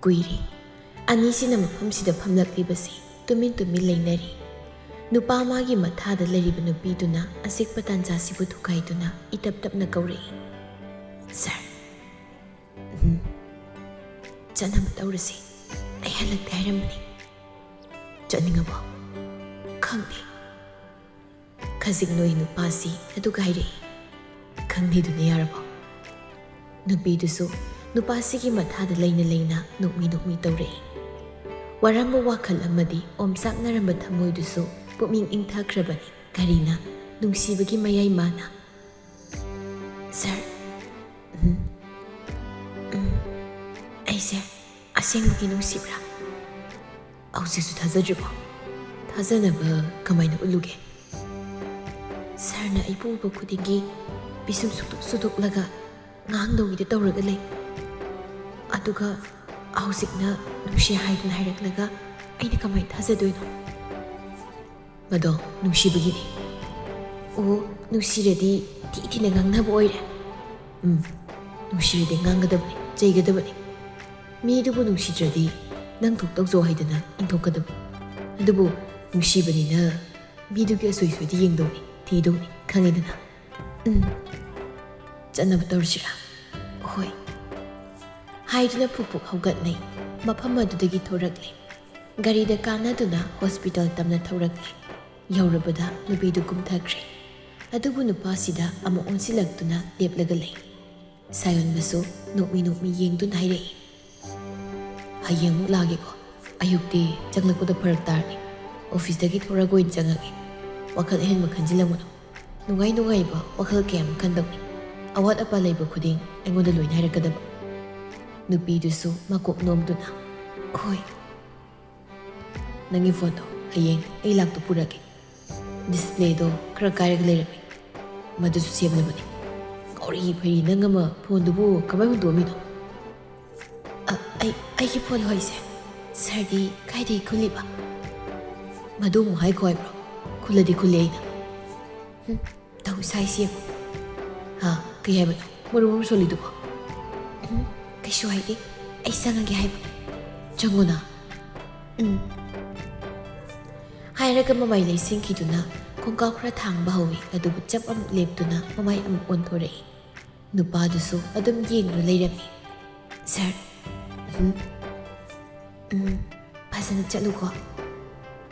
Kuiri anisina mafamsida famlaklibasi tumin leynari nupa magi mathada leriba nupiduna asikpa tanjasibu thukaiduna itap tapna kaurei. Sir, chanam taurasi ai halakte hairamani. Chaningabo khangdi khazing noi nupasi adu gairei khangdi dune yarabo. Nupidusu nupasi ki mathada leina nukmi taurei. Waramba wakhal amadi omsaknaramba thamoidusu puming ingthakrabani karina nungsibagi mayai mana. Sir, aise asengbugi nungsibra ausisu thajadribo thajanaba kamaina uluge. Sarna aipu uba khudingi bisum suduklaga ngangdogide tawraga lei aduga ausikna nungsi haiduna hairaklaga aina kamai thajadoino. Mado nungsibagini o nungsiredi tina ngangnaba oire. Nungsiredi ngangadabani jaigadabani midubu nungsidradi nang thoktaukjo haidana ingthokadabani adubu nungsibanina midugi asoisodi yengdoni tidoni khangidana. Chanaba tawrsira hoi haiduna pupuk haugatlei mafam adudagi thoraklei garida kanaduna hospital tamna thaurakli yaurabada nupidu kumthakre adubu nupasida amu onsilaktuna leplaga lei. Sayonbasu nokmi yengduna hairei hayengmuk lageko ayukti changlakpada farak tarni office-dagi thoragoin changage wakhal henma khanjilamano nungai ba wakhal kayam khandawni awat apa leiba khuding aingoda loina hairakadaba. Nupidusu makok nomduna hoi nangi phone do hayeng ai lakto purake display do khara kairag leirami madusu semlabani kauri phari nangama phone dubu kamai hundomino. Ai ki phone hoise sardi kaidei khuliba madu mu hai khoi bro khuladi khuleina tau sai siam ha kai haiba maru solidu kai shuaidi ai sangage haiba changuna hairaga mamai leising kiduna kongkaw khra thangba hawi adubu chap amuk leptuna mamai amuk onthorei. Nupadusu adum yengru leirami. Sir, fazana chatluko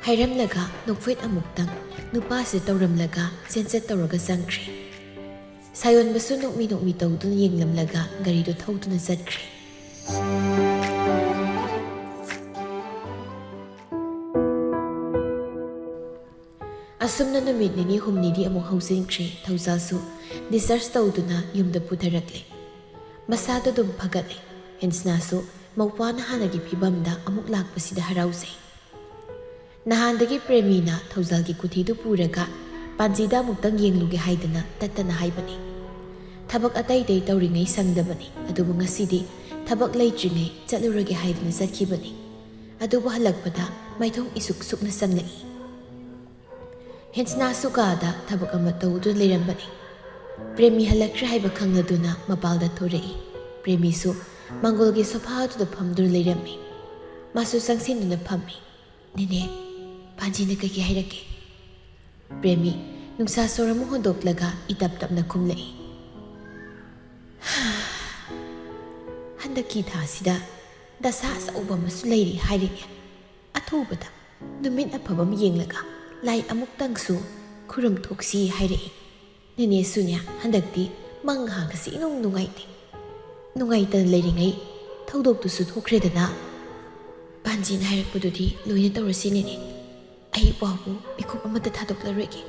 hairamlaga nokfait amuktang nupasi tawramlaga senset tawraga sangkre. Sayonbasu nokmi tawduna yenglamlaga garido thawduna chatkre. Asumna numit nini humnidi amuk hausinkre thawjasu discharge tawduna yumda putharakle. Masado dum phagatle hensnasu mawpana hanagi phibamda amuk lakpasida harausei. Nahandagi Premina thawjalgi kuthidu puraga panjida muktang yengluge haidana tattana haibani. Thabak atai dei tawringai sangdabani adubu ngasidi thabak leitringai chatlurage haidana chatkibani adubu halakpada maithong isuk sukna sanglai. Hensnasu kada thabak ama tawdu leirambani. Premi halakra haiba khangladuna mapalda thorei. Premisu mangolgi sofa to the pamdur leirami. Masu sangsinuna pami. Nene panjina kaki hairake. Premi nungsa soramu hondoklaga itap tapna kumlei. Handaki thasida dasa sauba masu leiri hairike. Athubada numin apabam yenglaga lai amuk tangsu kurum thoksi hairei. Nene sunya handakti mangha kasi inong nungaiti. Nungaita leiringai thawdoktusu thokredana panjin hairakpadudi loina tawrasinene ai pawu bikup amata thadoklarege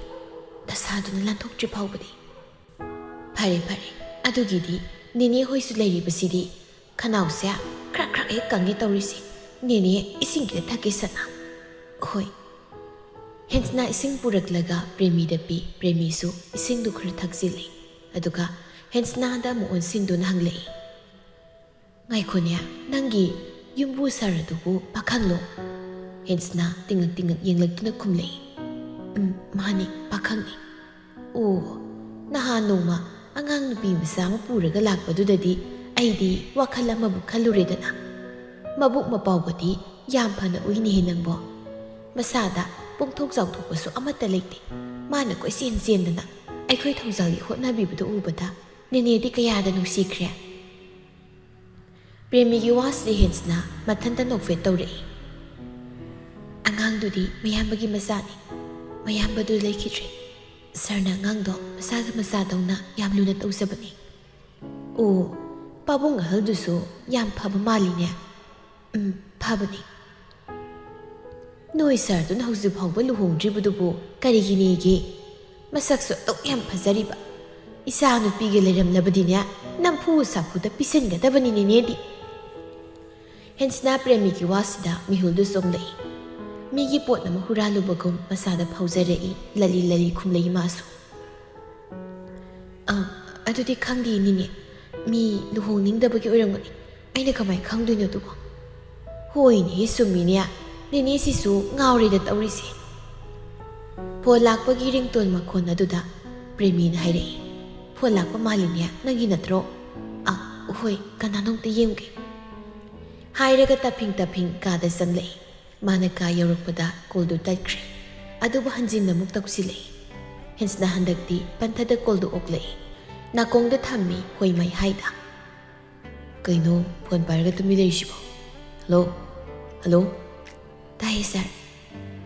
dasaduna lanthoktre phawbadi phare adugidi nene hoisu leiribasidi khanawse krak e kangi tawrisi nene isingkida thake sana hoi hensna ising puraklaga premi dapi premisu isingdu khra thakjili aduga hensna da mu onsinduna hanglei. Ngaikonya nangi yumbu saradubu pakhanglo hensna tingak yenglagtuna kumlei. Mani pakhangni o naha noma angang nupi masa ma puraga lakpadudadi aidi wakhal amabu khaluredana ꯃꯕꯨꯛ ꯃꯄꯥꯎꯒꯗꯤ ꯌꯥꯝ ꯐꯅ ꯎꯏꯅꯦꯍꯦ ꯅꯪꯕꯣ ꯃꯁꯥꯗ ꯄꯣꯡꯊꯣꯛ ꯆꯥꯎꯊꯣꯛꯄꯁꯨ ꯑꯃꯠꯇ ꯂꯩꯇꯦ ꯃꯥꯅ ꯀꯣꯏꯆꯦꯟ ꯆꯦꯟꯗꯅ ꯑꯩꯈꯣꯏ ꯊꯧꯖꯥꯜꯒꯤ ꯍꯣꯠꯅꯕꯤꯕꯗꯨ ꯎꯕꯗ ꯅꯦꯅꯦꯗꯤ ꯀꯌꯥꯗ ꯅꯨꯡꯁꯤꯈ꯭ꯔꯦ ꯄ꯭ꯔꯦꯃꯤꯒꯤ ꯋꯥꯁꯤꯗ ꯍꯦꯟꯁꯅ ꯃꯊꯟꯇ ꯅꯣꯛꯐꯦꯠ ꯇꯧꯔꯛꯏ ꯑꯉꯥꯡꯗꯨꯗꯤ ꯃꯌꯥꯝꯕꯒꯤ ꯃꯆꯥꯅꯤ ꯃꯌꯥꯝꯕꯗꯨ ꯂꯩꯈꯤꯗ꯭ꯔꯦ ꯁꯥꯔꯅ ꯑꯉꯥꯡꯗꯣ ꯃꯁꯥꯒ ꯃꯆꯥꯗꯧꯅ ꯌꯥꯝ ꯂꯨꯅ ꯇꯧꯖꯕꯅꯤ ꯑꯣ ꯄꯥꯕꯨꯡ ꯑꯍꯜꯗꯨꯁꯨ ꯌꯥꯝ ꯐꯕ ꯃꯥꯜꯂꯤꯅꯦ ꯐꯕꯅꯤ ꯅꯣꯏ ꯁꯥꯔꯗꯨꯅ ꯍꯧꯖꯤꯛ ꯐꯥꯎꯕ ꯂꯨꯍꯣꯡꯗ꯭ꯔꯤꯕꯗꯨꯕꯨ ꯀꯔꯤꯒꯤꯅꯦꯒꯦ ꯃꯁꯛꯁꯨ ꯑꯗꯨꯛ ꯌꯥꯝ ꯐꯖꯔꯤꯕ ꯏꯆꯥ ꯅꯨꯄꯤꯒ ꯂꯩꯔꯝꯂꯕꯗꯤꯅꯦ ꯅꯝꯐꯨ ꯁꯥꯐꯨꯗ ꯄꯤꯁꯤꯟꯒꯗꯕꯅꯤ ꯅꯦꯅꯦꯗꯤ ꯍꯦꯟꯁꯅꯥ ꯄ꯭ꯔꯦꯃꯤꯒꯤ ꯋꯥꯁꯤꯗ ꯃꯤꯍꯨꯜꯗꯨ ꯆꯣꯡꯂꯛꯏ ꯃꯤꯒꯤ ꯄꯣꯠ ꯑꯃ ꯍꯨꯔꯥꯜꯂꯨꯕꯒꯨꯝ ꯃꯁꯥꯗ ꯐꯥꯎꯖꯔꯛꯏ ꯂꯂꯤ ꯂꯂꯤ ꯈꯨꯝꯂꯛꯏ ꯃꯥꯁꯨ ꯑꯗꯨꯗꯤ ꯈꯪꯗꯦ ꯅꯤꯅꯦ ꯃꯤ ꯂꯨꯍꯣꯡꯅꯤꯡꯗꯕꯒꯤ ꯑꯣꯏꯔꯝꯒꯅꯤ ꯑꯩꯅ ꯀꯃꯥꯏꯅ ꯈꯪꯗꯣꯏꯅꯣ ꯑꯗꯨꯕꯨ ꯍꯣꯏꯅꯦ ꯆꯨꯝꯃꯤꯅꯦ ꯅꯦꯅꯦꯁꯤꯁꯨ ꯉꯥꯎꯔꯦꯗ ꯇꯧꯔꯤꯁꯦ ꯐꯣꯟ ꯂꯥꯛꯄꯒꯤ ꯔꯤꯡꯇꯣꯟ ꯃꯈꯣꯟ ꯑꯗꯨꯗ ꯄ꯭ꯔꯦꯃꯤꯅ ꯍꯥꯏꯔꯛꯏ ꯐꯣꯟ ꯂꯥꯛꯄ ꯃꯥꯜꯂꯤꯅꯦ ꯅꯪꯒꯤ ꯅꯠꯇ꯭ꯔꯣ ꯍꯣꯏ ꯀꯅꯥꯅꯣꯝꯇ ꯌꯦꯡꯒꯦ ꯍꯥꯏꯔꯒ ꯇꯞꯐꯤꯡ ꯇꯞꯐꯤꯡ ꯀꯥꯗ ꯆꯪꯂꯛꯏ ꯃꯥꯅ ꯀꯥ ꯌꯧꯔꯛꯄꯗ ꯀꯣꯜꯗꯨ ꯇꯠꯈ꯭ꯔꯦ ꯑꯗꯨꯕꯨ ꯍꯟꯖꯤꯟꯅ ꯑꯃꯨꯛ ꯇꯧꯁꯤꯜꯂꯛꯏ ꯍꯦꯟꯁꯅ ꯍꯟꯗꯛꯇꯤ ꯄꯟꯊꯗ ꯀꯣꯜꯗꯨ ꯑꯣꯛꯂꯛꯏ ꯅꯥꯀꯣꯡꯗ ꯊꯝꯃꯤ ꯍꯣꯏꯃꯩ ꯍꯥꯏꯗ ꯀꯩꯅꯣ ꯐꯣꯟ ꯄꯥꯏꯔꯒ ꯇꯨꯃꯤ ꯂꯩꯔꯤꯁꯤꯕꯣ ꯍꯜꯂꯣ ꯍꯜꯂꯣ ꯇꯥꯏꯌꯦ ꯁꯥꯔ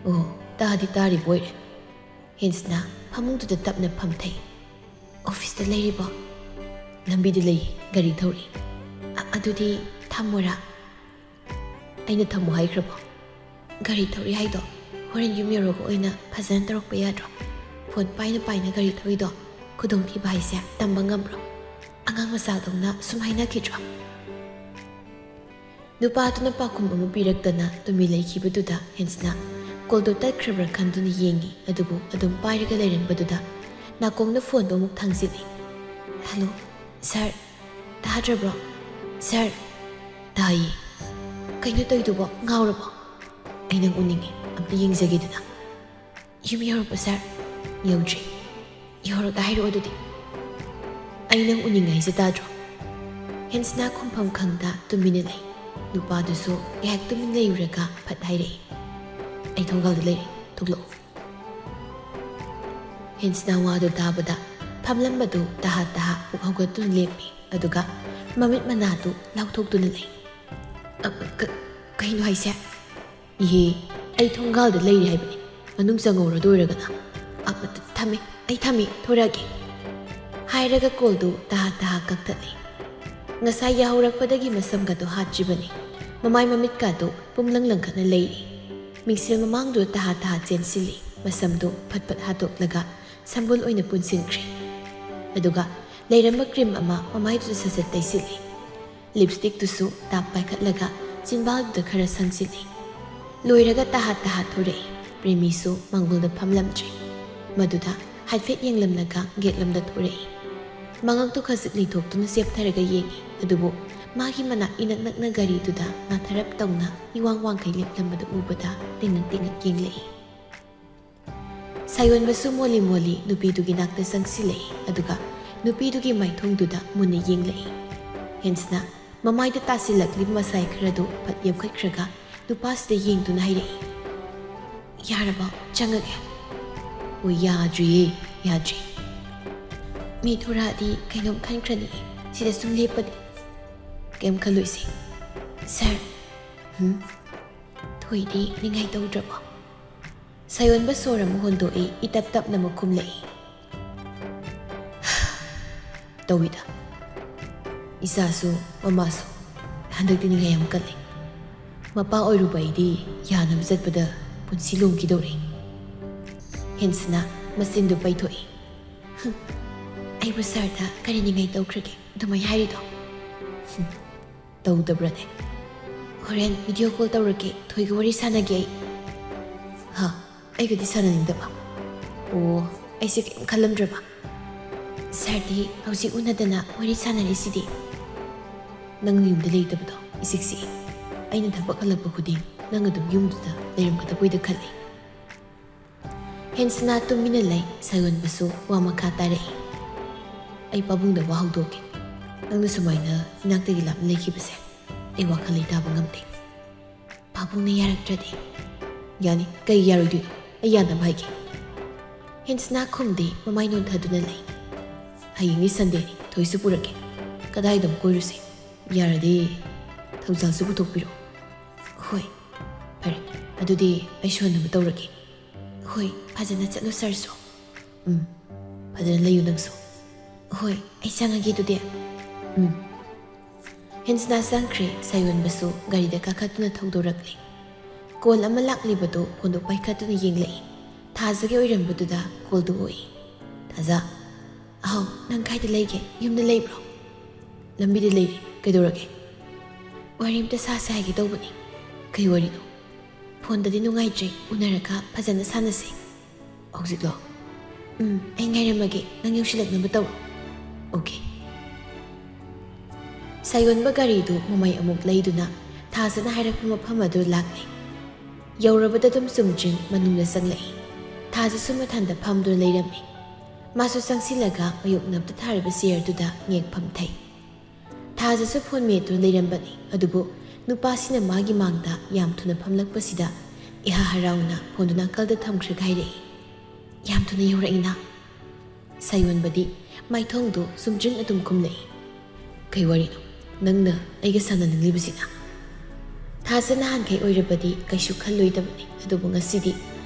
ꯑꯣ ꯇꯥꯗꯤ ꯇꯥꯔꯤꯕ ꯑꯣꯏꯔꯦ ꯍꯦꯟꯁꯅ ꯐꯃꯨꯡꯗꯨꯗ ꯇꯞꯅ ꯐꯝꯊꯩ ꯑꯣꯐꯤꯁꯇ ꯂꯩꯔꯤꯕꯣ ꯂꯝꯕꯤꯗ ꯂꯩ ꯒꯥꯔꯤ ꯊꯧꯔꯤ ꯑꯗꯨꯗꯤ ꯊꯝꯃꯣꯔꯥ ꯑꯩꯅ ꯊꯝꯃꯣ ꯍꯥꯏꯈ꯭ꯔꯕꯣ ꯒꯥꯔꯤ ꯊꯧꯔꯤ ꯍꯥꯏꯗꯣ ꯍꯣꯔꯦꯟ ꯌꯨꯝ ꯌꯧꯔꯒ ꯑꯣꯏꯅ ꯐꯖꯅ ꯇꯧꯔꯛꯄ ꯌꯥꯗ꯭ꯔꯣ ꯐꯣꯟ ꯄꯥꯏꯅ ꯄꯥꯏꯅ ꯒꯥꯔꯤ ꯊꯧꯔꯤꯗꯣ ꯈꯨꯗꯣꯡꯊꯤꯕ ꯍꯥꯏꯁꯦ ꯇꯝꯕ ꯉꯝꯕ꯭ꯔꯣ ꯑꯉꯥꯡ ꯃꯆꯥꯗꯧꯅ ꯁꯨꯝ ꯍꯥꯏꯅꯈꯤꯗ꯭ꯔꯣ ꯅꯨꯄꯥꯗꯨꯅ ꯄꯥꯎꯈꯨꯝ ꯑꯃ ꯄꯤꯔꯛꯇꯅ ꯇꯨꯃꯤ ꯂꯩꯈꯤꯕꯗꯨꯗ ꯍꯦꯟꯁꯅ ꯀꯣꯜꯗꯣ ꯇꯠꯈ꯭ꯔꯕ꯭ꯔꯥ ꯈꯟꯗꯨꯅ ꯌꯦꯡꯉꯤ ꯑꯗꯨꯕꯨ ꯑꯗꯨꯝ ꯄꯥꯏꯔꯒ ꯂꯩꯔꯝꯕꯗꯨꯗ ꯅꯥꯀꯣꯡꯗ ꯐꯣꯟꯗꯣ ꯑꯃꯨꯛ ꯊꯥꯡꯖꯤꯜꯂꯤ ꯍꯜꯂꯣ ꯁꯥꯔ ꯇꯥꯗ꯭ꯔꯕ꯭ꯔꯣ ꯁꯥꯔ ꯇꯥꯏꯌꯦ ꯀꯩꯅꯣ ꯇꯧꯏꯗꯨꯕꯣ ꯉꯥꯎꯔꯕꯣ ꯑꯩ ꯅꯪ ꯎꯅꯤꯡꯉꯤ ꯑꯝꯇ ꯌꯦꯡꯖꯒꯦꯗꯅ ꯌꯨꯝ ꯌꯧꯔꯛꯄ ꯁꯥꯔ ꯌꯧꯗ꯭ꯔꯤ ꯌꯧꯔꯒ ꯍꯥꯏꯔꯛꯑꯣ ꯑꯗꯨꯗꯤ ꯑꯩ ꯅꯪ ꯎꯅꯤꯡꯉꯦ ꯍꯥꯏꯁꯦ ꯇꯥꯗ꯭ꯔꯣ ꯍꯦꯟꯁꯅꯥ ꯈꯨꯝꯐꯝ ꯈꯪꯗ ꯇꯨꯃꯤꯟꯅ ꯂꯩ ꯅꯨꯄꯥꯗꯨꯁꯨ ꯉꯥꯏꯍꯥꯛ ꯇꯨꯃꯤꯟ ꯂꯩꯔꯨꯔꯒ ꯐꯠ ꯍꯥꯏꯔꯛꯏ ꯑꯩ ꯊꯣꯡꯒꯥꯜꯗ ꯂꯩꯔꯤ ꯊꯣꯛꯂꯛꯑꯣ ꯍꯦꯟꯁꯅꯥ ꯋꯥꯗꯨ ꯇꯥꯕꯗ ꯐꯝꯂꯝꯕꯗꯨ ꯇꯍꯥ ꯇꯍꯥ ꯄꯨꯛ ꯍꯧꯒꯠꯇꯨꯅ ꯂꯦꯞꯄꯤ ꯑꯗꯨꯒ ꯃꯃꯤꯠ ꯃꯅꯥꯗꯨ ꯂꯥꯎꯊꯣꯛꯇꯨꯅ ꯂꯩ ꯀꯩꯅꯣ ꯍꯥꯏꯁꯦ ꯏꯍꯦ ꯑꯩ ꯊꯣꯡꯒꯥꯜꯗ ꯂꯩꯔꯤ ꯍꯥꯏꯕꯅꯤ ꯃꯅꯨꯡ ꯆꯪꯍꯧꯔꯗꯣ ꯑꯣꯏꯔꯒꯅ ꯊꯝꯃꯦ ꯑꯩ ꯊꯝꯃꯤ ꯊꯣꯔꯛꯑꯒꯦ ꯍꯥꯏꯔꯒ ꯀꯣꯜꯗꯨ ꯇꯍꯥ ꯇꯍꯥ ꯀꯛꯊꯠꯂꯤ ꯉꯁꯥꯏ ꯌꯥꯍꯧꯔꯛꯄꯗꯒꯤ ꯃꯁꯝꯒꯗꯣ ꯍꯥꯠꯇ꯭ꯔꯤꯕꯅꯤ ꯃꯃꯥꯏ ꯃꯃꯤꯠꯀꯥꯗꯣ ꯄꯨꯝꯂꯪ ꯂꯪꯈꯠꯅ ꯂꯩꯔꯤ ꯃꯤꯡꯁꯦꯜ ꯃꯃꯥꯡꯗꯨꯗ ꯇꯍꯥ ꯇꯍꯥ ꯆꯦꯟꯁꯤꯜꯂꯤ ꯃꯁꯝꯗꯨ ꯐꯠ ꯐꯠ ꯍꯥꯠꯇꯣꯛꯂꯒ ꯁꯝꯕꯨꯜ ꯑꯣꯏꯅ ꯄꯨꯟꯁꯤꯟꯈ꯭ꯔꯦ ꯑꯗꯨꯒ ꯂꯩꯔꯝꯕ ꯀ꯭ꯔꯤꯝ ꯑꯃ ꯃꯃꯥꯏꯗꯨꯗ ꯁꯠ ꯇꯩꯁꯤꯜꯂꯤ ꯂꯤꯞꯁꯇꯤꯛꯇꯨꯁꯨ ꯇꯥꯞ ꯄꯥꯏꯈꯠꯂꯒ ꯆꯤꯟꯕꯥꯜꯗꯨꯗ ꯈꯔ ꯁꯪꯖꯤꯜꯂꯤ ꯂꯣꯏꯔꯒ ꯇꯍꯥ ꯇꯍꯥ ꯊꯣꯔꯛꯏ ꯄ꯭ꯔꯦꯃꯤꯁꯨ ꯃꯥꯡꯒꯣꯜꯗ ꯐꯝꯂꯝꯗ꯭ꯔꯦ ꯃꯗꯨꯗ ꯍꯥꯏꯐꯦꯠ ꯌꯦꯡꯂꯝꯂꯒ ꯒꯦꯠꯂꯣꯝꯗ ꯊꯣꯔꯛꯏ ꯃꯉꯛꯇꯨ ꯈꯖꯤꯛ ꯂꯩꯊꯣꯛꯇꯨꯅ ꯆꯦꯞꯊꯔꯒ ꯌꯦꯡꯉꯤ ꯑꯗꯨꯕꯨ ꯃꯥꯒꯤ ꯃꯅꯥꯛ ꯏꯅꯛ ꯅꯛꯅ ꯒꯥꯔꯤꯗꯨꯗ ꯉꯥꯊꯔꯞ ꯇꯧꯅ ꯏꯋꯥꯡ ꯋꯥꯡꯈꯩ ꯂꯦꯞꯂꯝꯕꯗꯨ ꯎꯕꯗ ꯇꯤꯡꯉꯛ ꯇꯤꯡꯉꯛ ꯌꯦꯡꯂꯛꯏ ꯁꯥꯌꯣꯟꯕꯁꯨ ꯃꯣꯜꯂꯤ ꯃꯣꯜꯂꯤ ꯅꯨꯄꯤꯗꯨꯒꯤ ꯅꯥꯛꯇ ꯆꯪꯁꯤꯜꯂꯛꯏ ꯑꯗꯨꯒ ꯅꯨꯄꯤꯗꯨꯒꯤ ꯃꯥꯏꯊꯣꯡꯗꯨꯗ ꯃꯨꯟꯅ ꯌꯦꯡꯂꯛꯏ ꯍꯦꯟꯁꯅ ꯃꯃꯥꯏꯗ ꯇꯥꯁꯤꯜꯂꯛꯂꯤꯕ ꯃꯁꯥꯏ ꯈꯔꯗꯨ ꯐꯠ ꯌꯦꯞꯈꯠꯈ꯭ꯔꯒ ꯅꯨꯄꯥꯁꯤꯗ ꯌꯦꯡꯗꯨꯅ ꯍꯥꯏꯔꯛꯏ ꯌꯥꯔꯕꯣ ꯆꯪꯉꯒꯦ ꯍꯣꯏ ꯌꯥꯗ꯭ꯔꯤꯌꯦ ꯌꯥꯗ꯭ꯔꯤ ꯃꯤ ꯊꯣꯔꯛꯑꯗꯤ ꯀꯩꯅꯣꯝ ꯈꯟꯈ꯭ꯔꯅꯤ ꯁꯤꯗ ꯁꯨꯝ ꯂꯦꯞꯄꯗꯤ ꯀꯩꯝ ꯈꯜꯂꯣꯏꯁꯤ ꯁꯥꯔ ꯊꯣꯏꯗꯤ ꯅꯤꯡꯉꯥꯏ ꯇꯧꯗ꯭ꯔꯕꯣ ꯁꯥꯌꯣꯟꯕ ꯁꯣꯔ ꯑꯃ ꯍꯣꯟꯗꯣꯛꯏ ꯏꯇꯞ ꯇꯞꯅ ꯑꯃꯨꯛ ꯈꯨꯝꯂꯛꯏ ꯇꯧꯏꯗ ꯏꯆꯥꯁꯨ ꯃꯃꯥꯁꯨ ꯍꯟꯗꯛꯇꯤ ꯅꯤꯡꯉꯥꯏ ꯌꯥꯝ ꯀꯜꯂꯤ ꯃꯄꯥ ꯑꯣꯏꯔꯨꯕ ꯑꯩꯗꯤ ꯌꯥꯅꯕ ꯆꯠꯄꯗ ꯄꯨꯟꯁꯤ ꯂꯣꯝꯈꯤꯗꯧꯔꯤ ꯍꯦꯟꯁꯅ ꯃꯆꯤꯟꯗꯨ ꯄꯩꯊꯣꯛꯏ ꯑꯩꯕꯨ ꯁꯥꯔꯗ ꯀꯔꯤ ꯅꯤꯡꯉꯥꯏ ꯇꯧꯈ꯭ꯔꯒꯦ ꯑꯗꯨꯃꯥꯏꯅ ꯍꯥꯏꯔꯤꯗꯣ ꯇꯧꯗꯕ꯭ꯔꯅꯦ ꯍꯣꯔꯦꯟ ꯚꯤꯗꯤꯑꯣ ꯀꯣꯜ ꯇꯧꯔꯛꯀꯦ ꯊꯣꯏꯒ ꯋꯥꯔꯤ ꯁꯥꯟꯅꯒꯦ ꯑꯩꯒꯗꯤ ꯁꯥꯟꯅꯅꯤꯡꯗꯕ ꯑꯣ ꯑꯩꯁꯦ ꯀꯩꯝ ꯈꯜꯂꯝꯗ꯭ꯔꯕ ꯁꯥꯔꯗꯤ ꯍꯧꯖꯤꯛ ꯎꯅꯗꯅ ꯋꯥꯔꯤ ꯁꯥꯟꯅꯔꯤꯁꯤꯗꯤ ꯅꯪꯅ ꯌꯨꯝꯗ ꯂꯩꯇꯕꯗꯣ ꯏꯆꯤꯛ ꯆꯤꯛꯏ ꯑꯩꯅ ꯊꯕꯛ ꯍꯜꯂꯛꯄ ꯈꯨꯗꯤꯡ ꯅꯪ ꯑꯗꯨꯝ ꯌꯨꯝꯗꯨꯗ ꯂꯩꯔꯝꯒꯗꯕꯣꯏꯗ ꯈꯜꯂꯤ ꯍꯦꯟꯁꯅꯥ ꯇꯨꯃꯤꯟꯅ ꯂꯩ ꯁꯥꯌꯣꯟꯕꯁꯨ ꯋꯥ ꯃꯈꯥ ꯇꯥꯔꯛꯏ ꯑꯩ ꯄꯥꯕꯨꯡꯗ ꯋꯥ ꯍꯧꯗꯣꯛꯀꯦ ꯅꯪꯅ ꯁꯨꯃꯥꯏꯅ ꯏꯅꯥꯛꯇꯒꯤ ꯂꯥꯞꯅ ꯂꯩꯈꯤꯕꯁꯦ ꯑꯩ ꯋꯥꯈꯜ ꯂꯩꯇꯥꯕ ꯉꯝꯗꯦ ꯄꯥꯕꯨꯡꯅ ꯌꯥꯔꯛꯇ꯭ꯔꯗꯤ ꯌꯥꯅꯤ ꯀꯩ ꯌꯥꯔꯣꯏꯗꯣꯏꯅꯣ ꯑꯩ ꯌꯥꯅꯕ ꯍꯥꯏꯒꯦ ꯍꯦꯟꯁꯅꯥ ꯈꯨꯝꯗꯦ ꯃꯃꯥꯏ ꯅꯣꯟꯊꯗꯨꯅ ꯂꯩ ꯍꯌꯦꯡꯗꯤ ꯁꯟꯗꯦꯅꯤ ꯊꯣꯏꯁꯨ ꯄꯨꯔꯛꯀꯦ ꯀꯗꯥꯏꯗꯝ ꯀꯣꯏꯔꯨꯁꯦ ꯌꯥꯔꯗꯤ ꯊꯧꯖꯥꯜꯁꯨ ꯄꯨꯊꯣꯛꯄꯤꯔꯣ ꯍꯣꯏ ꯐꯔꯦ ꯑꯗꯨꯗꯤ ꯑꯩ ꯁꯣꯟꯅꯕ ꯇꯧꯔꯒꯦ ꯍꯣꯏ ꯐꯖꯅ ꯆꯠꯂꯨ ꯁꯔꯁꯨ ꯐꯖꯅ ꯂꯩꯌꯨ ꯅꯪꯁꯨ ꯍꯣꯏ ꯑꯩ ꯆꯪꯉꯒꯦ ꯑꯗꯨꯗꯤ ꯍꯦꯟꯁꯅꯥ ꯆꯪꯈ꯭ꯔꯦ ꯁꯥꯌꯣꯟꯕꯁꯨ ꯒꯥꯔꯤꯗ ꯀꯥꯈꯠꯇꯨꯅ ꯊꯧꯗꯣꯔꯛꯂꯦ ꯀꯣꯜ ꯑꯃ ꯂꯥꯛꯂꯤꯕꯗꯨ ꯐꯣꯟꯗꯣ ꯄꯥꯏꯈꯠꯇꯨꯅ ꯌꯦꯡꯂꯛꯏ ꯊꯥꯖꯒꯤ ꯑꯣꯏꯔꯝꯕꯗꯨꯗ ꯀꯣꯜꯗꯨ ꯑꯣꯏ ꯊꯥꯖ ꯑꯍꯥꯎ ꯅꯪ ꯀꯥꯏꯗ ꯂꯩꯒꯦ ꯌꯨꯝꯗ ꯂꯩꯕ꯭ꯔꯣ ꯂꯝꯕꯤꯗ ꯂꯩꯔꯤ ꯀꯩꯗꯧꯔꯒꯦ ꯋꯥꯔꯤ ꯑꯝꯇ ꯁꯥꯁꯦ ꯍꯥꯏꯒꯦ ꯇꯧꯕꯅꯤ ꯀꯩ ꯋꯥꯔꯤꯅꯣ ꯐꯣꯟꯗꯗꯤ ꯅꯨꯡꯉꯥꯏꯇ꯭ꯔꯦ ꯎꯅꯔꯒ ꯐꯖꯅ ꯁꯥꯟꯅꯁꯦ ꯍꯧꯖꯤꯛꯂꯣ ꯑꯩ ꯉꯥꯏꯔꯝꯃꯒꯦ ꯅꯪ ꯌꯧꯁꯤꯜꯂꯛꯅꯕ ꯇꯧꯔꯣ ꯑꯣꯀꯦ ꯁꯥꯌꯣꯟꯕ ꯒꯥꯔꯤꯗꯨ ꯃꯃꯩ ꯑꯃꯨꯛ ꯂꯩꯗꯨꯅ ꯊꯥꯖꯅ ꯍꯥꯏꯔꯛꯄ ꯃꯐꯝ ꯑꯗꯨ ꯂꯥꯛꯂꯦ ꯌꯧꯔꯕꯗ ꯑꯗꯨꯝ ꯆꯨꯝꯗ꯭ꯔꯤꯡ ꯃꯅꯨꯡꯗ ꯆꯪꯂꯛꯏ ꯊꯥꯖꯁꯨ ꯃꯊꯟꯇ ꯐꯝꯗꯨꯅ ꯂꯩꯔꯝꯃꯤ ꯃꯥꯁꯨ ꯆꯪꯁꯤꯜꯂꯒ ꯃꯌꯣꯛꯅꯕꯇ ꯊꯥꯔꯤꯕ ꯆꯤꯌꯔꯗꯨꯗ ꯉꯦꯛꯐꯝ ꯊꯩ ꯊꯥꯖꯁꯨ ꯐꯣꯟ ꯃꯦꯠꯇꯨꯅ ꯂꯩꯔꯝꯕꯅꯤ ꯑꯗꯨꯕꯨ ꯅꯨꯄꯥꯁꯤꯅ ꯃꯥꯒꯤ ꯃꯥꯡꯗ ꯌꯥꯝ ꯊꯨꯅ ꯐꯝꯂꯛꯄꯁꯤꯗ ꯏꯍꯥ ꯍꯔꯥꯎꯅ ꯐꯣꯟꯗꯨ ꯅꯥꯀꯜꯗ ꯊꯝꯈ꯭ꯔꯒ ꯍꯥꯏꯔꯛꯏ ꯌꯥꯝ ꯊꯨꯅ ꯌꯧꯔꯛꯏꯅ ꯁꯥꯌꯣꯟꯕꯗꯤ ꯃꯥꯏꯊꯣꯡꯗꯨ ꯆꯨꯝꯗ꯭ꯔꯤꯡ ꯑꯗꯨꯝ ꯈꯨꯝꯂꯛꯏ ꯀꯩ ꯋꯥꯔꯤꯅꯣ ꯅꯪꯅ ꯑꯩꯒ ꯁꯥꯟꯅꯅꯤꯡꯂꯤꯕꯁꯤꯅ ꯊꯥꯖ ꯅꯍꯥꯟꯈꯩ ꯑꯣꯏꯔꯕꯗꯤ ꯀꯩꯁꯨ ꯈꯜꯂꯣꯏꯗꯕꯅꯤ ꯑꯗꯨꯕꯨ ꯉꯁꯤꯗꯤ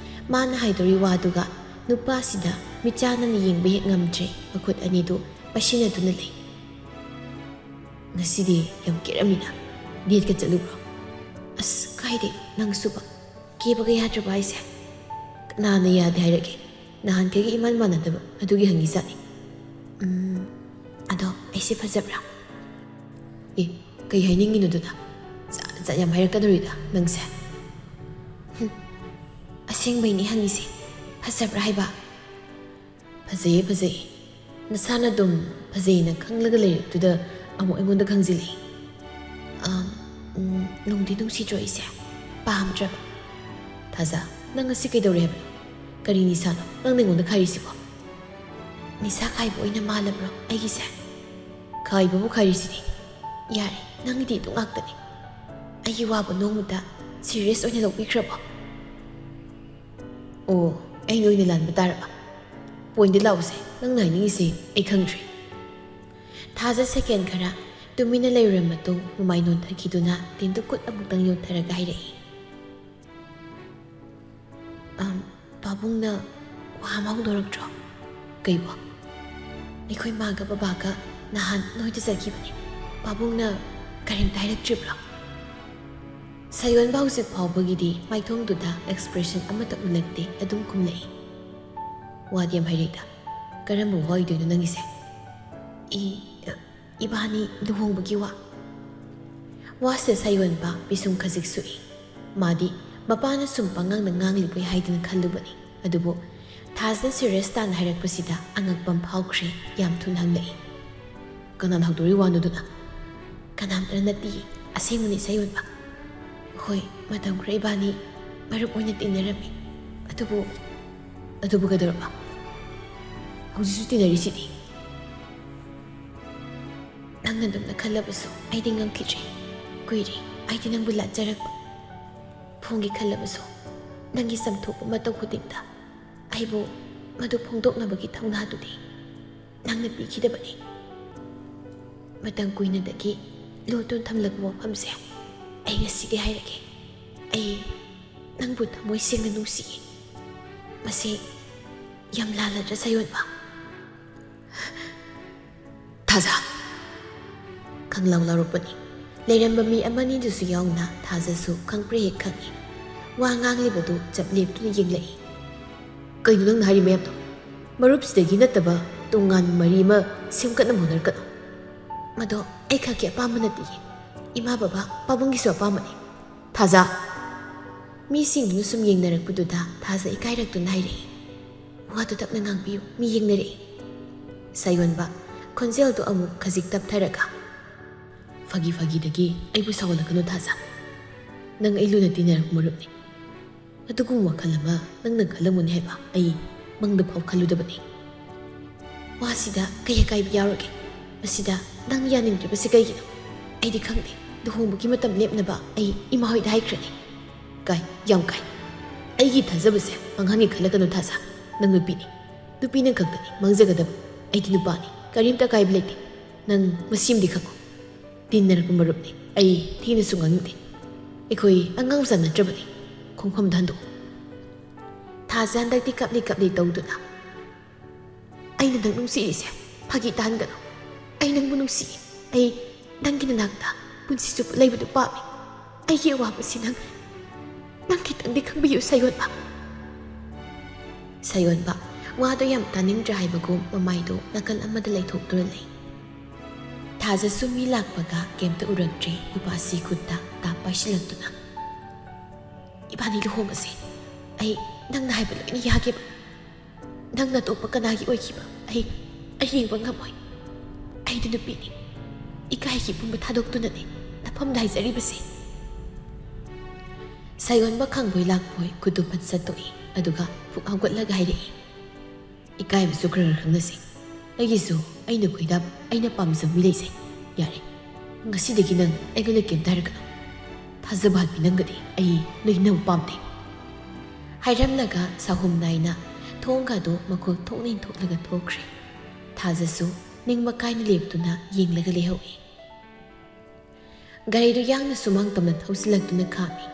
ꯃꯥꯅ ꯍꯥꯏꯗꯣꯔꯤ ꯋꯥꯗꯨꯒ ꯅꯨꯄꯥꯁꯤꯗ ꯃꯤꯠꯆꯥꯟꯅꯅ ꯌꯦꯡꯕ ꯍꯦꯛ ꯉꯝꯗ꯭ꯔꯦ ꯃꯈꯨꯠ ꯑꯅꯤꯗꯨ ꯄꯥꯏꯁꯤꯟꯅꯗꯨꯅ ꯂꯩ ꯉꯁꯤꯗꯤ ꯌꯥꯝ ꯀꯦꯔꯝꯃꯤꯅ ꯗꯦꯠꯀ ꯆꯠꯂꯨꯕ꯭ꯔꯣ ꯑꯁ ꯀꯥꯏꯗꯩ ꯅꯪꯁꯨꯕ ꯀꯦꯕꯒ ꯌꯥꯗ꯭ꯔꯕ ꯍꯥꯏꯁꯦ ꯀꯅꯥꯅ ꯌꯥꯗꯦ ꯍꯥꯏꯔꯒꯦ ꯅꯍꯥꯟꯈꯩꯒꯤ ꯏꯃꯥꯟ ꯃꯥꯟꯅꯗꯕ ꯑꯗꯨꯒꯤ ꯍꯪꯉꯤ ꯆꯠꯅꯤ ꯑꯗꯣ ꯑꯩꯁꯦ ꯐꯖꯕ꯭ꯔꯥ ꯑꯦ ꯀꯩ ꯍꯥꯏꯅꯤꯡꯉꯤꯅꯣꯗꯨꯅ ꯖꯥꯠ ꯌꯥꯝ ꯍꯥꯏꯔꯛꯀꯗꯧꯔꯤꯗ ꯅꯪꯁꯦ ꯑꯁꯦꯡꯕꯩꯅꯤ ꯍꯪꯉꯤꯁꯦ ꯐꯖꯕ꯭ꯔꯥ ꯍꯥꯏꯕ ꯐꯖꯩꯌꯦ ꯐꯖꯩꯌꯦ ꯅꯁꯥꯅ ꯑꯗꯨꯝ ꯐꯖꯩꯅ ꯈꯪꯂꯒ ꯂꯩꯔꯛꯇꯨꯗ ꯑꯃꯨꯛ ꯑꯩꯉꯣꯟꯗ ꯈꯪꯖꯤꯜꯂꯤ ꯅꯨꯡꯗꯤ ꯅꯨꯡꯁꯤꯗ꯭ꯔꯣ ꯑꯩꯁꯦ ꯄꯥꯝꯗ꯭ꯔꯕ ꯊꯥꯖ ꯅꯪ ꯉꯁꯤ ꯀꯩꯗꯧꯔꯦ ꯍꯥꯏꯕꯅꯣ ꯀꯔꯤ ꯅꯤꯁꯥꯅꯣ ꯅꯪ ꯑꯩꯉꯣꯟꯗ ꯈꯥꯏꯔꯤꯁꯤꯕꯣ ꯅꯤꯁꯥ ꯈꯥꯏꯕ ꯑꯣꯏꯅ ꯃꯥꯜꯂꯕ꯭ꯔꯣ ꯑꯩꯒꯤꯁꯦ ꯈꯥꯏꯕꯕꯨ ꯈꯥꯏꯔꯤꯁꯤꯗꯤ ꯌꯥꯔꯦ ꯅꯪꯒꯤꯗꯤ ꯑꯗꯨ ꯉꯥꯛꯇꯅꯤ ꯑꯩꯒꯤ ꯋꯥꯕꯨ ꯅꯣꯡꯃꯗ ꯁꯤꯔꯤꯌꯁ ꯑꯣꯏꯅ ꯂꯧꯕꯤꯈ꯭ꯔꯕꯣ ꯑꯣ ꯑꯩꯅ ꯑꯣꯏꯅ ꯂꯥꯟꯕ ꯇꯥꯔꯕ ꯄꯣꯏꯟꯗ ꯂꯥꯛꯎꯁꯦ ꯅꯪꯅ ꯍꯥꯏꯅꯤꯡꯉꯤꯁꯦ ꯑꯩ ꯈꯪꯗ꯭ꯔꯤ ꯊꯥꯖ ꯁꯦꯀꯦꯟ ꯈꯔ ꯇꯨꯃꯤꯟꯅ ꯂꯩꯔꯨꯔ ꯃꯇꯨꯡ ꯃꯃꯥꯏ ꯅꯣꯟꯊꯈꯤꯗꯨꯅ ꯇꯤꯟꯗꯨ ꯀꯨꯠ ꯑꯃꯨꯛꯇꯪ ꯌꯣꯟꯊꯔꯒ ꯍꯥꯏꯔꯛꯏ ꯄꯥꯕꯨꯡꯅ ꯋꯥ ꯑꯃ ꯍꯧꯗꯣꯔꯛꯇ꯭ꯔꯣ ꯀꯩꯕꯣ ꯑꯩꯈꯣꯏ ꯃꯥꯒ ꯕꯕꯥꯒ ꯅꯍꯥꯟ ꯅꯣꯏꯗ ꯆꯠꯈꯤꯕꯅꯤ ꯄꯥꯕꯨꯡꯅ ꯀꯔꯤꯝꯇ ꯍꯥꯏꯔꯛꯇ꯭ꯔꯤꯕ꯭ꯔꯣ ꯁꯥꯌꯣꯟꯕ ꯍꯧꯖꯤꯛ ꯐꯥꯎꯕꯒꯤꯗꯤ ꯃꯥꯏꯊꯣꯡꯗꯨꯗ ꯑꯦꯛꯁꯄ꯭ꯔꯦꯁꯟ ꯑꯃꯠꯇ ꯎꯠꯂꯛꯇꯦ ꯑꯗꯨꯝ ꯈꯨꯝꯂꯛꯏ ꯋꯥꯗꯤ ꯌꯥꯝ ꯍꯩꯔꯛꯏꯗ ꯀꯔꯝꯕ ꯋꯥ ꯑꯣꯏꯗꯣꯏꯅꯣ ꯅꯪꯒꯤꯁꯦ ꯏꯕꯥꯅꯤ ꯂꯨꯍꯣꯡꯕꯒꯤ ꯋꯥꯁꯤꯗ ꯁꯥꯌꯣꯟꯕ ꯄꯤꯁꯨꯝ ꯈꯖꯤꯛ ꯁꯨꯏ ꯃꯥꯗꯤ ꯃꯄꯥꯅ ꯁꯨꯝ ꯄꯪꯉꯥꯡꯗ ꯉꯥꯡꯂꯤꯕꯣꯏ ꯍꯥꯏꯗꯨꯅ ꯈꯜꯂꯨꯕꯅꯤ ꯑꯗꯨꯕꯨ ꯊꯥꯖꯅ ꯁꯤꯔꯤꯌꯁ ꯇꯥꯅ ꯍꯥꯏꯔꯛꯄꯁꯤꯗ ꯑꯉꯛꯄꯝ ꯐꯥꯎꯈ꯭ꯔꯦ ꯌꯥꯝ ꯊꯨꯅ ꯍꯪꯂꯛꯏ ꯀꯅꯥꯅ ꯍꯧꯗꯣꯔꯤ ꯋꯥꯅꯣꯗꯨꯅ ꯀꯅꯥꯝꯇꯅ ꯅꯠꯇꯤꯌꯦ ꯑꯁꯦꯡꯕꯅꯤ ꯁꯥꯌꯣꯟꯕ ꯍꯣꯏ ꯃꯇꯝ ꯈꯔ ꯏꯕꯥꯅꯤ ꯃꯔꯨꯞ ꯑꯣꯏꯅ ꯇꯤꯟꯅꯔꯝꯃꯤ ꯑꯗꯨꯕꯨ ꯀꯩꯗꯧꯔꯕ ꯍꯧꯖꯤꯛꯁꯨ ꯇꯤꯟꯅꯔꯤꯁꯤꯗꯤ ꯅꯪꯅ ꯑꯗꯨꯝꯅ ꯈꯜꯂꯕꯁꯨ ꯑꯩꯗꯤ ꯉꯝꯈꯤꯗ꯭ꯔꯦ ꯀꯨꯏꯔꯦ ꯑꯩꯗꯤ ꯅꯪꯕꯨ ꯂꯥꯠꯆꯔꯛꯄ ꯐꯣꯡꯒꯦ ꯈꯜꯂꯕꯁꯨ ꯅꯪꯒꯤ ꯆꯝꯊꯣꯛꯄ ꯃꯇꯧ ꯈꯨꯗꯤꯡꯗ ꯑꯩꯕꯨ ꯃꯗꯨ ꯐꯣꯡꯗꯣꯛꯅꯕꯒꯤ ꯊꯧꯅꯥꯗꯨꯗꯤ ꯅꯪꯅ ꯄꯤꯈꯤꯗꯕꯅꯤ ꯃꯇꯝ ꯀꯨꯏꯅꯗꯒꯤ ꯂꯣꯠꯇꯨꯅ ꯊꯝꯂꯛꯄ ꯋꯥꯐꯝꯁꯦ ꯑꯩ ꯉꯁꯤꯗꯤ ꯍꯥꯏꯔꯒꯦ ꯑꯩ ꯅꯪꯕꯨ ꯊꯃꯣꯏ ꯁꯦꯡꯅ ꯅꯨꯡꯁꯤꯌꯦ ꯃꯁꯤ ꯌꯥꯝ ꯂꯥꯜꯂꯗ꯭ꯔ ꯁꯥꯌꯣꯟꯕ ꯊꯥꯖ ꯈꯪꯂꯥꯎ ꯂꯥꯎꯔꯛꯄꯅꯤ ꯂꯩꯔꯝꯕ ꯃꯤ ꯑꯃꯅꯤꯗꯨꯁꯨ ꯌꯥꯎꯅ ꯊꯥꯖꯁꯨ ꯈꯪꯄ꯭ꯔꯦ ꯍꯦꯛ ꯈꯪꯏ ꯋꯥ ꯉꯥꯡꯂꯤꯕꯗꯨ ꯆꯞ ꯂꯦꯞꯇꯨꯅ ꯌꯦꯡꯂꯛꯏ ꯀꯩꯅꯣ ꯅꯪꯅ ꯍꯥꯏꯔꯤ ꯃꯌꯥꯝꯗꯣ ꯃꯔꯨꯞꯁꯤꯗꯒꯤ ꯅꯠꯇꯕ ꯇꯣꯉꯥꯟꯕ ꯃꯔꯤ ꯑꯃ ꯁꯦꯝꯒꯠꯅꯕ ꯍꯣꯠꯅꯔꯛꯀꯅꯣ ꯃꯗꯣ ꯑꯩ ꯈꯛꯀꯤ ꯑꯄꯥꯝꯕ ꯅꯠꯇꯤꯌꯦ ꯏꯃꯥ ꯕꯕꯥ ꯄꯥꯕꯨꯡꯒꯤꯁꯨ ꯑꯄꯥꯝꯕꯅꯤ ꯊꯥꯖ ꯃꯤꯁꯤꯡꯗꯨꯅ ꯁꯨꯝ ꯌꯦꯡꯅꯔꯛꯄꯗꯨꯗ ꯊꯥꯖ ꯏꯀꯥꯏꯔꯛꯇꯨꯅ ꯍꯥꯏꯔꯛꯏ ꯋꯥꯗꯨ ꯇꯞꯅ ꯉꯥꯡꯕꯤꯌꯨ ꯃꯤ ꯌꯦꯡꯅꯔꯛꯏ ꯁꯥꯌꯣꯟꯕ ꯈꯣꯟꯖꯦꯜꯗꯨ ꯑꯃꯨꯛ ꯈꯖꯤꯛ ꯇꯞꯊꯔꯒ ꯐꯥꯒꯤꯗꯒꯤ ꯑꯩꯕꯨ ꯁꯥꯎꯒꯠꯂꯛꯀꯅꯨ ꯊꯥꯖ ꯅꯪ ꯑꯩ ꯂꯨꯅ ꯇꯤꯟꯅꯔꯛꯄ ꯃꯔꯨꯞꯅꯤ ꯑꯗꯨꯒꯨꯝꯕ ꯋꯥꯈꯜ ꯑꯃ ꯅꯪꯅ ꯈꯜꯂꯝꯃꯨꯅꯤ ꯍꯥꯏꯕ ꯑꯩ ꯃꯪꯗ ꯐꯥꯎ ꯈꯜꯂꯨꯗꯕꯅꯤ ꯋꯥꯁꯤꯗ ꯀꯩ ꯑꯀꯥꯏꯕ ꯌꯥꯎꯔꯒꯦ ꯃꯁꯤꯗ ꯅꯪ ꯌꯥꯅꯤꯡꯗ꯭ꯔꯤꯕꯁꯤ ꯀꯩꯒꯤꯅꯣ ꯑꯩꯗꯤ ꯈꯪꯗꯦ ꯂꯨꯍꯣꯡꯕꯒꯤ ꯃꯇꯝ ꯂꯦꯞꯅꯕ ꯑꯩ ꯏꯃꯥ ꯍꯣꯏꯗ ꯍꯥꯏꯈ꯭ꯔꯅꯤ ꯀꯥꯏ ꯌꯥꯝ ꯀꯥꯏ ꯑꯩꯒꯤ ꯊꯥꯖꯕꯁꯦ ꯃꯥꯡꯍꯟꯒꯦ ꯈꯜꯂꯛꯀꯅꯨ ꯊꯥꯖ ꯅꯪ ꯅꯨꯄꯤꯅꯤ ꯅꯨꯄꯤꯅ ꯈꯛꯇꯅꯤ ꯃꯥꯡꯖꯒꯗꯕ ꯑꯩꯗꯤ ꯅꯨꯄꯥꯅꯤ ꯀꯔꯤꯝꯇ ꯑꯀꯥꯏꯕ ꯂꯩꯇꯦ ꯅꯪ ꯃꯁꯤꯃꯗꯤ ꯈꯪꯉꯣ ꯇꯤꯟꯅꯔꯛꯄ ꯃꯔꯨꯞꯅꯤ ꯑꯩ ꯊꯤꯅꯁꯨ ꯉꯥꯡꯅꯤꯡꯗꯦ ꯑꯩꯈꯣꯏ ꯑꯉꯥꯡ ꯃꯆꯥ ꯅꯠꯇ꯭ꯔꯕꯅꯤ ꯈꯣꯡꯐꯝꯗ ꯍꯟꯗꯣꯛꯎ ꯊꯥꯖ ꯍꯟꯗꯛꯇꯤ ꯀꯞꯂꯤ ꯀꯞꯂꯤ ꯇꯧꯗꯨꯅ ꯑꯩꯅ ꯅꯪ ꯅꯨꯡꯁꯤꯔꯤꯁꯦ ꯐꯥꯒꯤ ꯇꯥꯍꯟꯒꯅꯨ ꯑꯩ ꯅꯪꯕꯨ ꯅꯨꯡꯁꯤ ꯑꯩ ꯅꯪꯒꯤ ꯅꯅꯥꯛꯇ ꯄꯨꯟꯁꯤ ꯆꯨꯞꯄ ꯂꯩꯕꯗꯨ ꯄꯥꯝꯃꯤ ꯑꯩꯒꯤ ꯑꯋꯥꯕꯁꯤ ꯅꯪ ꯈꯤꯇꯪꯗꯤ ꯈꯪꯕꯤꯌꯨ ꯁꯥꯌꯣꯟꯕ ꯁꯥꯌꯣꯟꯕ ꯋꯥꯗꯣ ꯌꯥꯝ ꯇꯥꯅꯤꯡꯗ꯭ꯔꯦ ꯍꯥꯏꯕꯒꯨꯝ ꯃꯃꯥꯏꯗꯣ ꯅꯥꯀꯜ ꯑꯃꯗ ꯂꯩꯊꯣꯛꯇꯨꯅ ꯂꯩ ꯊꯥꯖꯁꯨ ꯃꯤ ꯂꯥꯛꯄꯒ ꯀꯩꯝꯇ ꯎꯔꯛꯇ꯭ꯔꯤ ꯅꯨꯄꯥꯁꯤ ꯈꯨꯠꯇ ꯇꯥꯞ ꯄꯥꯏꯁꯤꯜꯂꯛꯇꯨꯅ ꯏꯕꯥꯅꯤ ꯂꯨꯍꯣꯡꯉꯁꯤ ꯑꯩ ꯅꯪꯅ ꯍꯥꯏꯕ ꯂꯣꯏꯅ ꯌꯥꯒꯦꯕ ꯅꯪꯅ ꯑꯇꯣꯞꯄ ꯀꯅꯥꯒꯤ ꯑꯣꯏꯈꯤꯕ ꯑꯩ ꯌꯦꯡꯕ ꯉꯝꯃꯣꯏ ꯑꯩꯗꯤ ꯅꯨꯄꯤꯅꯤ ꯏꯀꯥꯏꯒꯤ ꯄꯨꯝꯕ ꯊꯥꯗꯣꯛꯇꯨꯅꯅꯦ ꯅꯐꯝꯗ ꯍꯥꯏꯖꯔꯤꯕꯁꯤ ꯁꯥꯌꯣꯟꯕ ꯈꯪꯕꯣꯏ ꯂꯥꯛꯄꯣꯏ ꯈꯨꯠꯇꯨ ꯐꯠ ꯁꯠꯇꯣꯛꯏ ꯑꯗꯨꯒ ꯄꯨꯛ ꯍꯧꯒꯠꯂꯒ ꯍꯥꯏꯔꯛꯏ ꯏꯀꯥꯏꯕꯁꯨ ꯈꯔ ꯈꯪꯅꯁꯤ ꯑꯩꯒꯤꯁꯨ ꯑꯩꯅ ꯈꯣꯏꯗꯥꯕ ꯑꯩꯅ ꯄꯥꯝꯖꯕ ꯃꯤ ꯂꯩꯖꯩ ꯌꯥꯔꯦ ꯉꯁꯤꯗꯒꯤ ꯅꯪ ꯑꯩꯉꯣꯟꯗ ꯀꯩꯝꯇ ꯍꯥꯏꯔꯛꯀꯅꯨ ꯊꯥꯖꯕ ꯍꯥꯠꯄꯤ ꯅꯪꯒꯗꯤ ꯑꯩ ꯂꯣꯏꯅꯕ ꯄꯥꯝꯗꯦ ꯍꯥꯏꯔꯝꯂꯒ ꯁꯥꯍꯨꯝ ꯅꯥꯏꯅ ꯊꯣꯡꯒꯗꯣ ꯃꯈꯣꯜ ꯊꯣꯛꯅ ꯏꯟꯊꯣꯛꯂꯒ ꯊꯣꯛꯈ꯭ꯔꯦ ꯊꯥꯖꯁꯨ ꯅꯤꯡꯕ ꯀꯥꯏꯅ ꯂꯦꯞꯇꯨꯅ ꯌꯦꯡꯂꯒ ꯂꯩꯍꯧꯏ ꯒꯥꯔꯤꯗꯨ ꯌꯥꯡꯅ ꯁꯨꯃꯥꯡ ꯇꯝꯅ ꯊꯧꯖꯤꯜꯂꯛꯇꯨꯅ ꯈꯥꯝꯃꯤ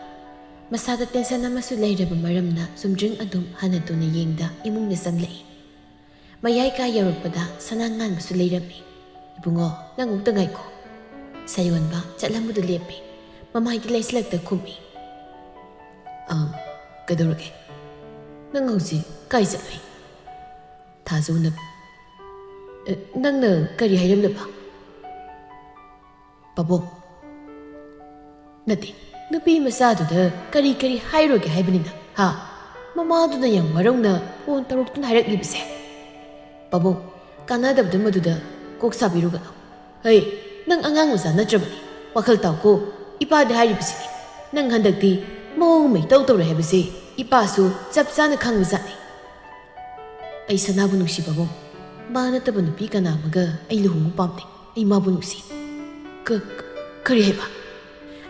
ꯃꯁꯥꯗ ꯇꯦꯟꯁꯟ ꯑꯃꯁꯨ ꯂꯩꯔꯕ ꯃꯔꯝꯅ ꯆꯨꯝꯗ꯭ꯔꯤꯡ ꯑꯗꯨꯝ ꯍꯟꯅ ꯇꯨꯅ ꯌꯦꯡꯗ ꯏꯃꯨꯡꯗ ꯆꯪꯂꯛꯏ ꯃꯌꯥꯏ ꯀꯥ ꯌꯧꯔꯛꯄꯗ ꯁꯅꯥ ꯉꯥꯟꯕꯁꯨ ꯂꯩꯔꯝꯃꯤ ꯏꯕꯨꯡꯉꯣ ꯅꯪ ꯑꯃꯨꯛꯇ ꯉꯥꯏꯈꯣ ꯁꯥꯌꯣꯟꯕ ꯆꯠꯂꯝꯕꯗꯨ ꯂꯦꯞꯄꯤ ꯃꯃꯥꯏꯗꯤ ꯂꯩꯁꯤꯜꯂꯛꯇ ꯈꯨꯝꯃꯤ ꯀꯩꯗꯧꯔꯒꯦ ꯅꯪ ꯍꯧꯖꯤꯛ ꯀꯥꯏ ꯆꯠꯂꯨꯏ ꯊꯥꯖ ꯎꯅꯕ ꯅꯪꯅ ꯀꯔꯤ ꯍꯥꯏꯔꯝꯂꯕ ꯄꯥꯕꯨꯡ ꯅꯠꯇꯦ ꯅꯨꯄꯤ ꯃꯆꯥꯗꯨꯗ ꯀꯔꯤ ꯍꯥꯏꯔꯣꯒꯦ ꯍꯥꯏꯕꯅꯤꯅ ꯍꯥ ꯃꯃꯥꯗꯨꯅ ꯌꯥꯝ ꯋꯥꯔꯧꯅ ꯐꯣꯟ ꯇꯧꯔꯛꯇꯨꯅ ꯍꯥꯏꯔꯛꯂꯤꯕꯁꯦ ꯄꯥꯕꯨꯡ ꯀꯥꯟꯅꯗꯕꯗ ꯃꯗꯨꯗ ꯀꯣꯛ ꯁꯥꯕꯤꯔꯨꯒꯅꯨ ꯍꯩ ꯅꯪ ꯑꯉꯥꯡ ꯃꯆꯥ ꯅꯠꯇ꯭ꯔꯕꯅꯤ ꯋꯥꯈꯜ ꯇꯥꯎꯀꯣ ꯏꯄꯥꯗ ꯍꯥꯏꯔꯤꯕꯁꯤꯅꯤ ꯅꯪ ꯍꯟꯗꯛꯇꯤ ꯃꯑꯣꯡ ꯑꯃ ꯏꯇꯧ ꯇꯧꯔꯦ ꯍꯥꯏꯕꯁꯤ ꯏꯄꯥꯁꯨ ꯆꯞ ꯆꯥꯅ ꯈꯪꯕꯖꯥꯠꯅꯤ ꯑꯩ ꯁꯅꯥꯕꯨ ꯅꯨꯡꯁꯤ ꯄꯥꯕꯨꯡ ꯃꯥ ꯅꯠꯇꯕ ꯅꯨꯄꯤ ꯀꯅꯥ ꯑꯃꯒ ꯑꯩ ꯂꯨꯍꯣꯡꯕ ꯄꯥꯝꯗꯦ ꯑꯩ ꯃꯥꯕꯨ ꯅꯨꯡꯁꯤ ꯀꯔꯤ ꯍꯥꯏꯕ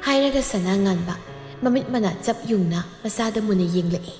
ꯍꯥꯏꯔꯒ ꯁꯅꯥ ꯉꯥꯟꯕ ꯃꯃꯤꯠ ꯃꯅꯥ ꯆꯞ ꯌꯨꯡꯅ ꯃꯆꯥꯗ ꯃꯨꯟꯅ ꯌꯦꯡꯂꯛꯏ